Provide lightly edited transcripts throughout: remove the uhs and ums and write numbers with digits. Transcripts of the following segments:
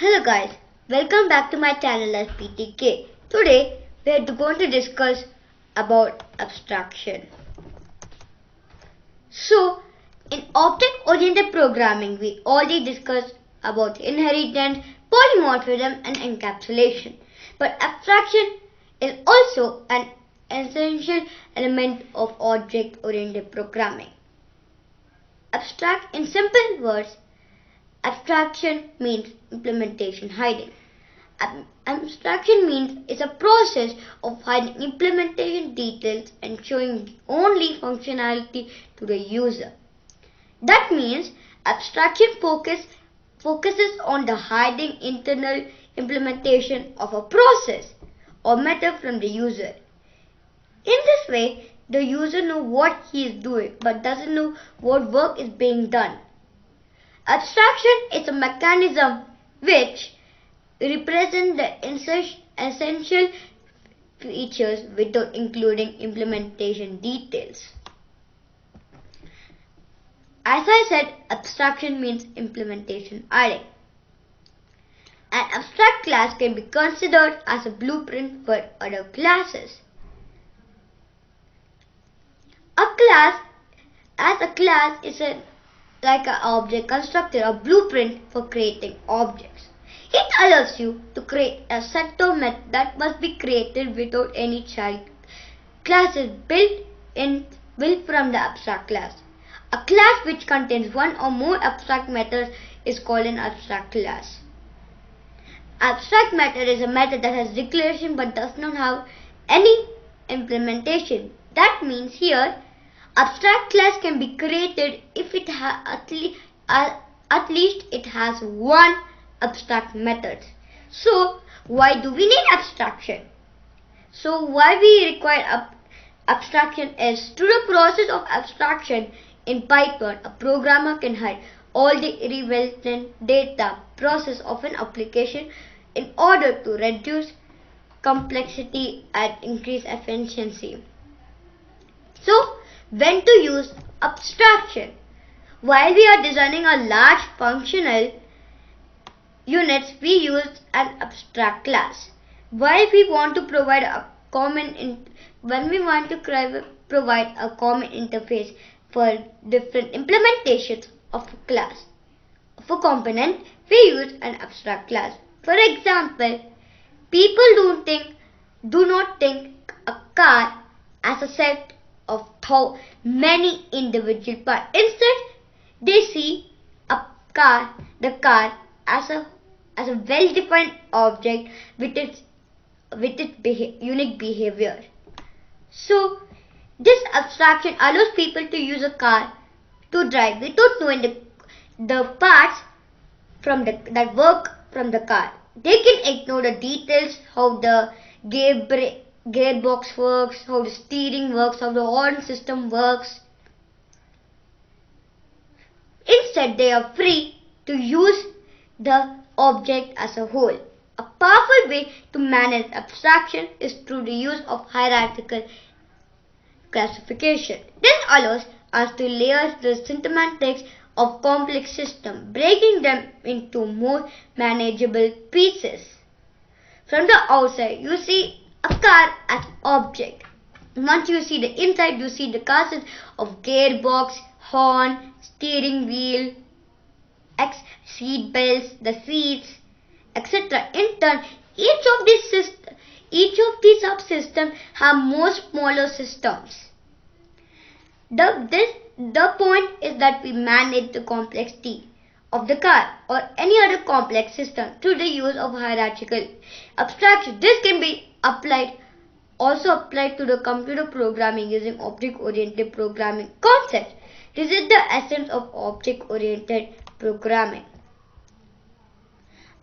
Hello guys, welcome back to my channel as PTK. Today we are going to discuss about abstraction. So in object-oriented programming we already discussed about inheritance, polymorphism and encapsulation. But abstraction is also an essential element of object-oriented programming. In simple words, abstraction means implementation hiding. Abstraction means it's a process of hiding implementation details and showing only functionality to the user. That means abstraction focuses on the hiding internal implementation of a process or method from the user. In this way, the user knows what he is doing but doesn't know what work is being done. Abstraction is a mechanism which represents the essential features without including implementation details. As I said, abstraction means implementation hiding. An abstract class can be considered as a blueprint for other classes. A class is like an object constructor or blueprint for creating objects. It allows you to create a set of methods that must be created without any child classes built from the abstract class. A class which contains one or more abstract methods is called an abstract class. Abstract method is a method that has declaration but does not have any implementation. That means here abstract class can be created if it at least it has one abstract method. So why do we need abstraction? So why we require abstraction is through the process of abstraction in Python, a programmer can hide all the irrelevant data process of an application in order to reduce complexity and increase efficiency. So when to use abstraction? While we are designing a large functional units, we use an abstract class. While we want to provide a common interface for different implementations of a class, of a component, we use an abstract class. For example, people do not think a car as a set of many individual parts. Instead, they see the car as a well-defined object with its unique behavior. So this abstraction allows people to use a car to drive without knowing the parts that work from the car. They can ignore the details, how the gearbox works, how the steering works, how the horn system works. Instead, they are free to use the object as a whole. A powerful way to manage abstraction is through the use of hierarchical classification. This allows us to layer the semantics of complex systems, breaking them into more manageable pieces. From the outside, you see a car as an object. Once you see the inside, you see the classes of gearbox, horn, steering wheel, seat belts, the seats, etc. In turn, each of these subsystems have more smaller systems. The point is that we manage the complexity of the car or any other complex system through the use of hierarchical abstraction. This can be also applied to the computer programming using object-oriented programming concepts. This is the essence of object-oriented programming.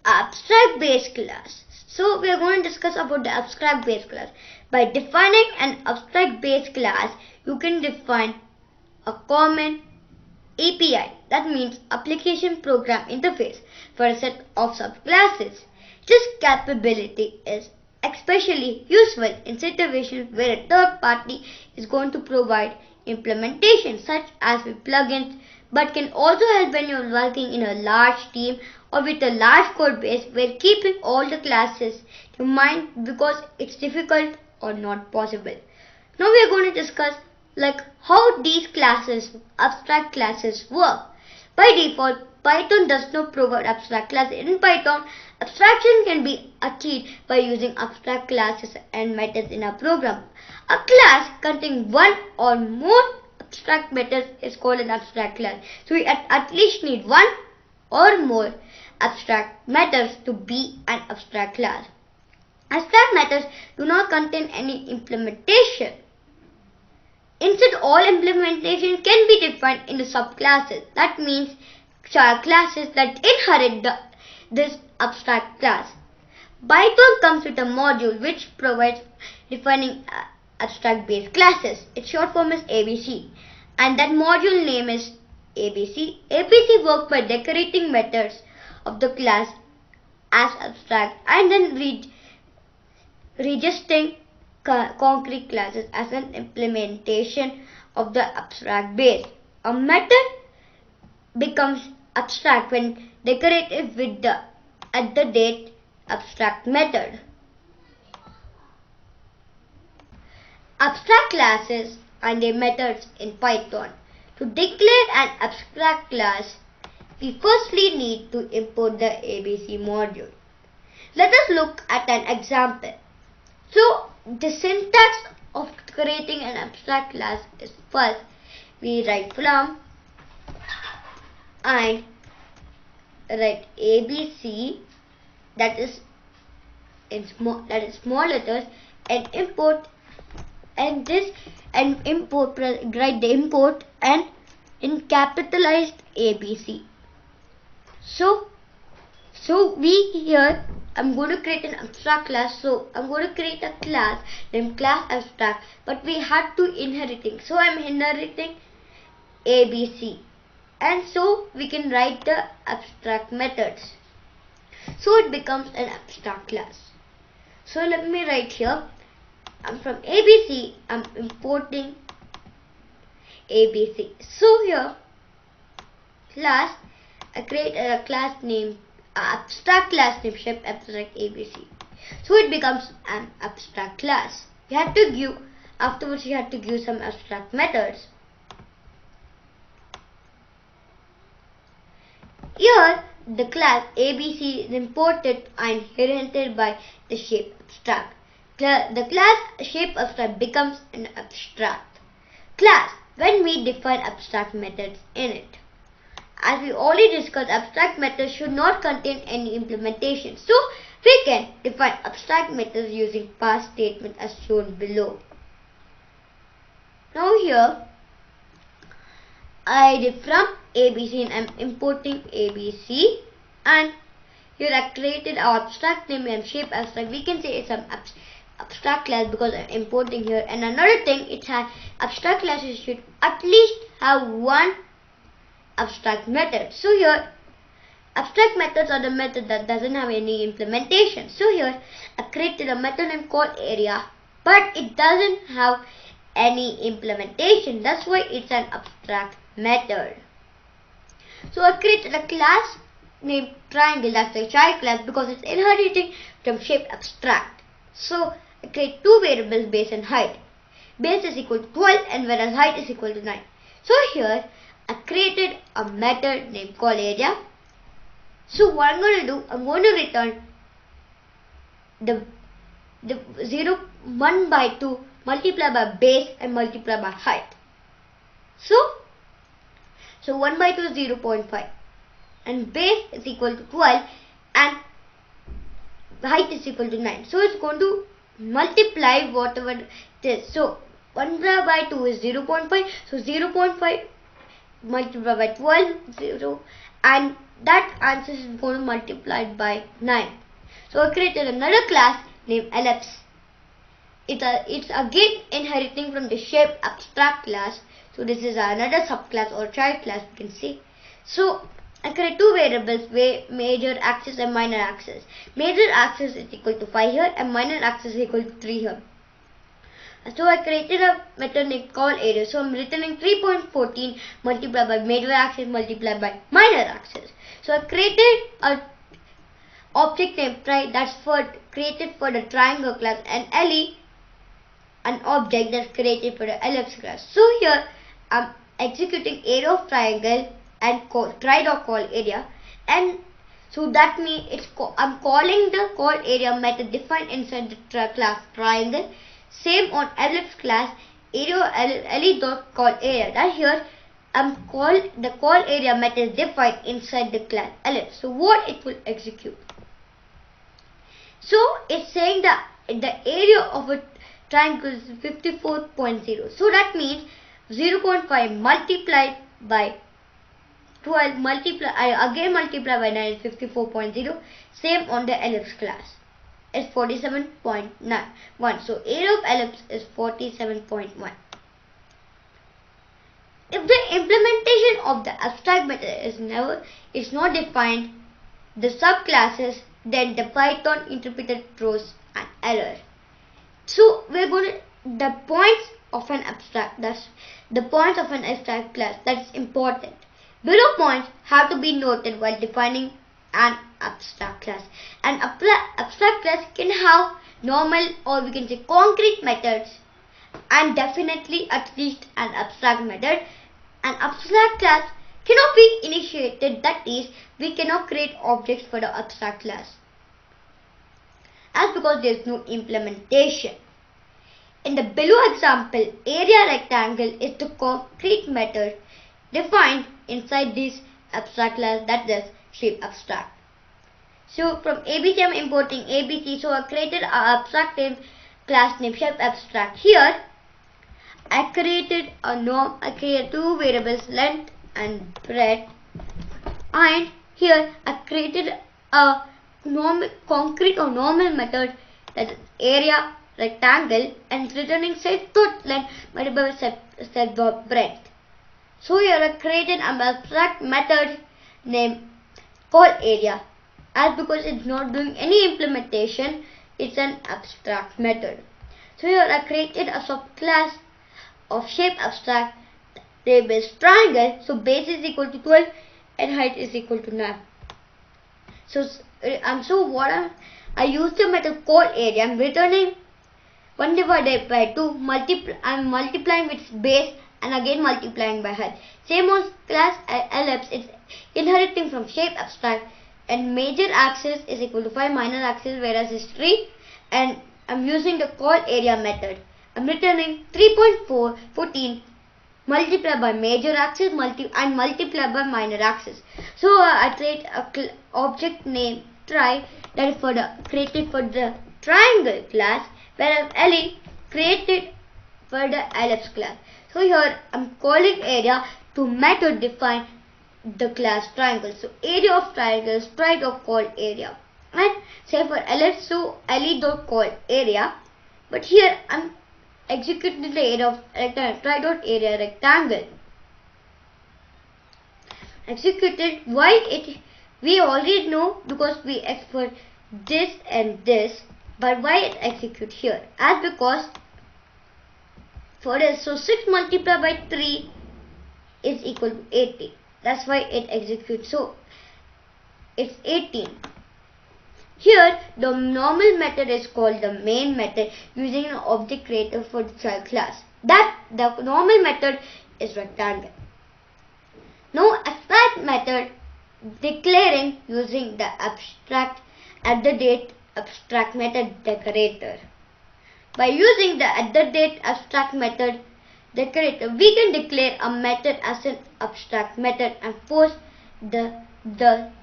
Abstract-based class. So we are going to discuss about the abstract-based class. By defining an abstract-based class, you can define a common API, that means application program interface, for a set of subclasses. This capability is especially useful in situations where a third party is going to provide implementation such as with plugins, but can also help when you're working in a large team or with a large code base, we're keeping all the classes in mind because it's difficult or not possible. Now we are going to discuss like how these classes, abstract classes, work. By default, Python does not provide abstract classes. In Python, abstraction can be achieved by using abstract classes and methods in a program. A class containing one or more abstract methods is called an abstract class. So we at least need one or more abstract methods to be an abstract class. Abstract methods do not contain any implementation. Instead, all implementation can be defined into subclasses. That means classes that inherit this abstract class. Python comes with a module which provides defining abstract base classes. Its short form is ABC, and that module name is ABC. ABC works by decorating methods of the class as abstract and then registering concrete classes as an implementation of the abstract base. A method becomes abstract when decorated with the at the date abstract method. Abstract classes and their methods in Python. To declare an abstract class, we firstly need to import the ABC module. Let us look at an example. So, the syntax of creating an abstract class is first we write from and write ABC, that is small letters, and import write the import and in capitalized ABC. So we here I'm going to create an abstract class. So I'm going to create a class named class abstract, but we had to inheriting. So I'm inheriting ABC, and so we can write the abstract methods. So it becomes an abstract class. So let me write here. I'm from ABC. I'm importing ABC. So here class, I create a class name. Abstract class name shape abstract ABC. So it becomes an abstract class. Afterwards you had to give some abstract methods. Here the class ABC is imported and inherited by the shape abstract. The class shape abstract becomes an abstract class when we define abstract methods in it. As we already discussed, abstract methods should not contain any implementation. So we can define abstract methods using pass statement as shown below. Now here I did from ABC and I'm importing ABC, and here I created our abstract name and shape abstract. We can say it's an abstract class because I'm importing here. And another thing, it has abstract classes should at least have one abstract method. So here abstract methods are the method that doesn't have any implementation. So here I created a method name called area, but it doesn't have any implementation. That's why it's an abstract method. So I created a class named triangle, that's a child class because it's inheriting from shape abstract. So I create two variables, base and height. Base is equal to 12 and whereas height is equal to 9. So here I created a method named call area. So what I'm going to do, I'm going to return the 1 by 2 multiplied by base and multiplied by height. So 1 by 2 is 0.5 and base is equal to 12 and height is equal to 9. So it's going to multiply whatever it is. So 1 by 2 is 0.5. So 0.5 multiplied by 12, 0, and that answer is going to multiply by 9. So I created another class named ellipse. It's again inheriting from the shape abstract class. So this is another subclass or child class, you can see. So I create two variables, major axis and minor axis. Major axis is equal to 5 here and minor axis is equal to 3 here. So I created a method named call area. So I'm returning 3.14 multiplied by major axis multiplied by minor axis. So I created a object named try that's created for the triangle class, and LE an object that's created for the ellipse class. So here I'm executing area of triangle and try.call area, and so that means I'm calling the call area method defined inside the class triangle. Same on ellipse class area le.call area. That here the call area method is defined inside the class ellipse. So what it will execute? So it's saying that the area of a triangle is 54.0. So that means 0.5 multiplied by 12 again multiply by 9 is 54.0. Same on the ellipse class. It's 47.1. So area of ellipse is 47.1. If the implementation of the abstract method is not defined the subclasses, then the Python interpreter throws an error. So we're going to the points of an abstract class. That's important. Below points have to be noted while defining an abstract class. An abstract class can have normal, or we can say concrete methods, and definitely at least an abstract method. An abstract class cannot be initiated, that is, we cannot create objects for the abstract class, as because there is no implementation. In the below example, area rectangle is the concrete method defined inside this abstract class, that is shape abstract. So from ABC I am importing ABC. So I created an abstract class named shape abstract. Here I created two variables, length and breadth, and here I created a concrete or normal method, that is area rectangle, and returning set dot length multiplied by set dot breadth. So here I created an abstract method named call area, as because it's not doing any implementation, it's an abstract method. So here I created a subclass of shape abstract label is triangle. So base is equal to 12 and height is equal to 9. I use the method call area. I'm returning 1 divided by 2. I'm multiplying with base and again multiplying by height. Same on class ellipse. It's inheriting from shape abstract, and major axis is equal to 5, minor axis whereas it's 3, and I'm using the call area method. I'm returning 3.14 multiplied by major axis and multiplied by minor axis. So I create a object named try, that is created for the triangle class, whereas LE created for the ellipse class. So here I'm calling area to method define the class triangle. So area of triangle is try.call area, and say for ellipse, so le.call area, but here I'm executing the area of rectangle, try.area rectangle. Executed. Why it? We already know because we export this and this, but why it execute here? As because for this, so 6 multiplied by 3 is equal to 80. That's why it executes. So it's 18. Here the normal method is called the main method, using an object creator for the child class. That the normal method is rectangle. Now abstract method declaring using the abstract abstract method decorator. By using the abstract method decorator, we can declare a method as an abstract method and force the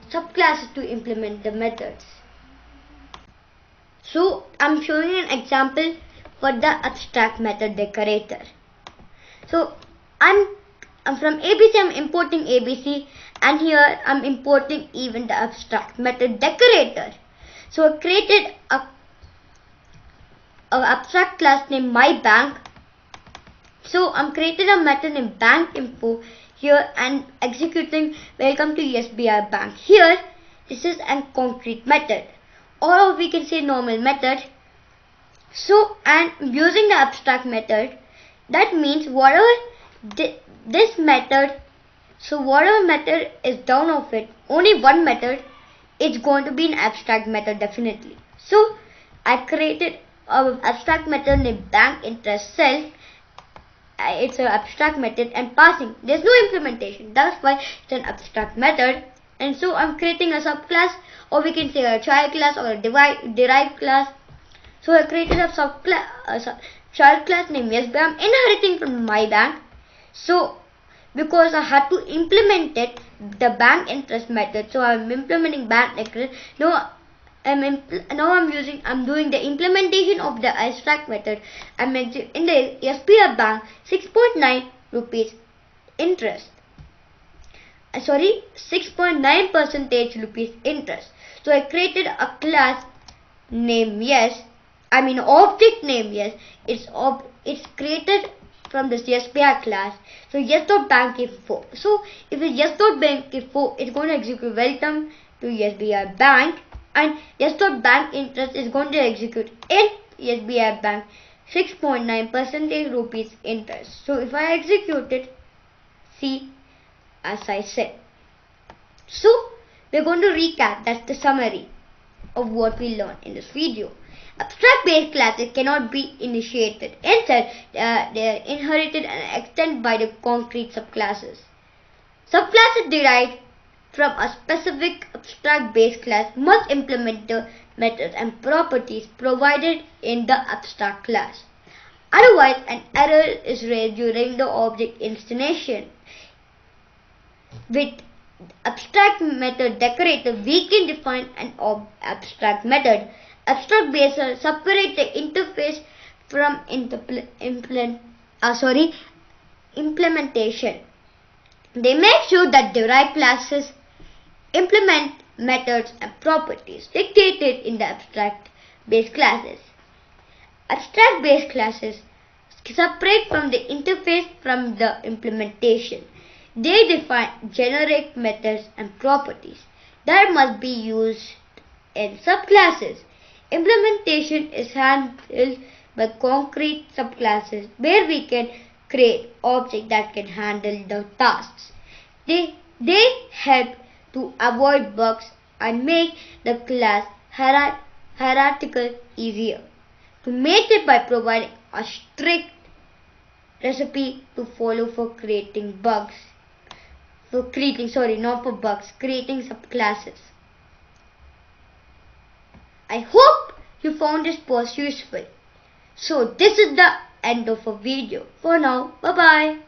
subclasses to implement the methods. So I'm showing an example for the abstract method decorator. So I'm from ABC, I'm importing ABC, and here I'm importing even the abstract method decorator. So I created a abstract class named myBank. So I'm creating a method named bank info here and executing welcome to SBI Bank. Here this is a concrete method, or we can say normal method. So and using the abstract method, that means whatever this method So whatever method is down of it, only one method, it's going to be an abstract method definitely. So I created an abstract method named bank interest self. It's an abstract method and passing. There's no implementation. That's why it's an abstract method. And so I'm creating a subclass, or we can say a child class or a derived class. So I created a child class named SB. I'm inheriting from my bank. So because I had to implement it, the bank interest method. So I'm implementing bank interest. I'm doing the implementation of the abstract method. I'm in the SBI bank 6.9 rupees interest. 6.9% rupees interest. So I created a class name object name yes. It's created from this SBI class. So yes.bank info. So if it's yes.bank info, it's going to execute welcome to SBI bank, and yes.bank interest is going to execute in SBI bank 6.9% rupees interest. So if I execute it, see, as I said. So we're going to recap. That's the summary of what we learned in this video. Abstract based classes cannot be initiated. Instead, they are inherited and extended by the concrete subclasses. Subclasses derived from a specific abstract based class must implement the methods and properties provided in the abstract class. Otherwise, an error is raised during the object installation. With abstract method decorator, we can define an abstract method. Abstract bases separate the interface from implementation. They make sure that derived classes implement methods and properties dictated in the abstract based classes. Abstract based classes separate from the interface from the implementation. They define generic methods and properties that must be used in subclasses. Implementation is handled by concrete subclasses where we can create objects that can handle the tasks. They help to avoid bugs and make the class hierarchical easier. To make it by providing a strict recipe to follow for creating creating subclasses. I hope you found this post useful. So this is the end of a video. For now, bye bye.